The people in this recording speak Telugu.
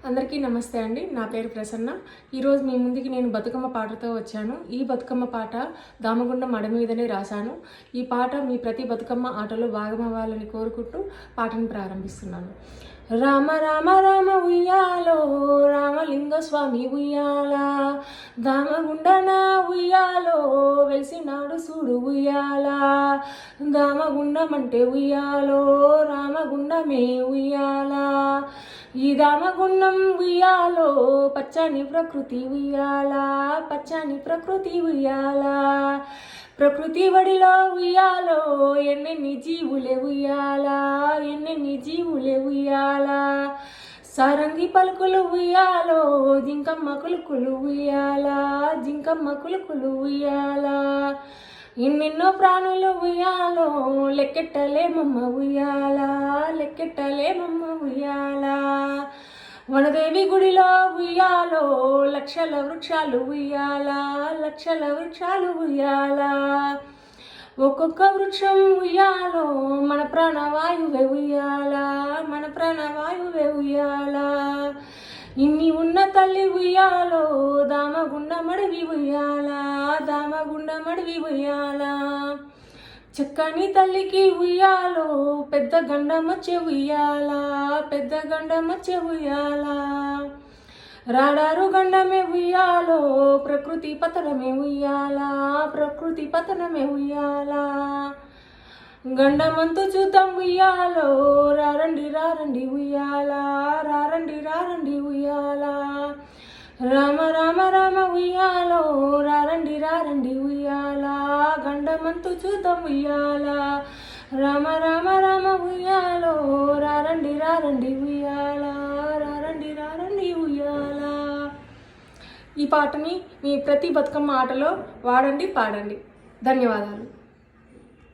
అందరికీ నమస్తే అండి. నా పేరు ప్రసన్న. ఈరోజు మీ ముందుకి నేను బతుకమ్మ పాటతో వచ్చాను. ఈ బతుకమ్మ పాట దామగుండం మడ మీదనే రాశాను. ఈ పాట మీ ప్రతి బతుకమ్మ ఆటలో భాగమవ్వాలని కోరుకుంటూ పాటను ప్రారంభిస్తున్నాను. రామ రామ రామ ఉయ్యాలో రామలింగ స్వామి ఉయ్యాల, దామగుండన ఉయ్యాలో వెలిసినాడు చూడు ఉయ్యాల, దామగుండమంటే ఉయ్యాలో రామగుండమే ఉయ్యాల, ఈ దామగుండం ఉయ్యాలో పచ్చని ప్రకృతి ఉయ్యాల, పచ్చని ప్రకృతి ఉయ్యాల, ప్రకృతి వడిలో ఉయ్యాలో ఎన్నెన్ని జీవులే ఉయ్యాల, ఎన్నెన్ని జీవులే ఉయ్యాల, సారంగి పలుకులు ఉయ్యాలో జింకమ్మ కులుకులు ఉయ్యాల, జింకమ్మ కులుకులు ఉయ్యాల, ఎన్నెన్నో ప్రాణులు ఉయ్యాలో లెక్కెట్టలేమమ్మ ఉయ్యాల, లెక్కెట్టలేమమ్మ ఉయ్యాల, వనదేవి గుడిలో ఉయ్యాలో లక్షల వృక్షాలు ఉయ్యాల, లక్షల వృక్షాలు ఉయ్యాల, ఒక్కొక్క వృక్షం ఉయ్యాలో మన ప్రాణవాయువే ఉయ్యాల, మన ప్రాణవాయువే ఉయ్యాల, ఇన్ని ఉన్న తల్లి ఉయ్యాలో దామగుండమడివి ఉయ్యాల, దామగుండమడివి ఉయ్యాల, చక్కని తల్లికి ఉయ్యాలో పెద్ద గండమచ్చే ఉయ్యాల, పెద్ద గండమచ్చే ఉయ్యాల, రాడారు గండమే ఉయ్యాలో ప్రకృతి పతనమే ఉయ్యాల, ప్రకృతి పతనమే ఉయ్యాల, గండమంతు చూద్దాం ఉయ్యాలో రారండి రారండి ఉయ్యాల, రారండి రారండి ఉయ్యాల, రామ రామ రామ ఉయ్యాలో రారండి రారండి ఉయ్యాల, గండమంతు చూద్దాం ఉయ్యాల, రామ రామ రామ ఉయ్యాలో రారండి రారండి ఉయ్యాల, రారండి రారండి ఉయ్యాల. ఈ పాటని మీ ప్రతి బతుకమ్మ ఆటలో వాడండి, పాడండి. ధన్యవాదాలు.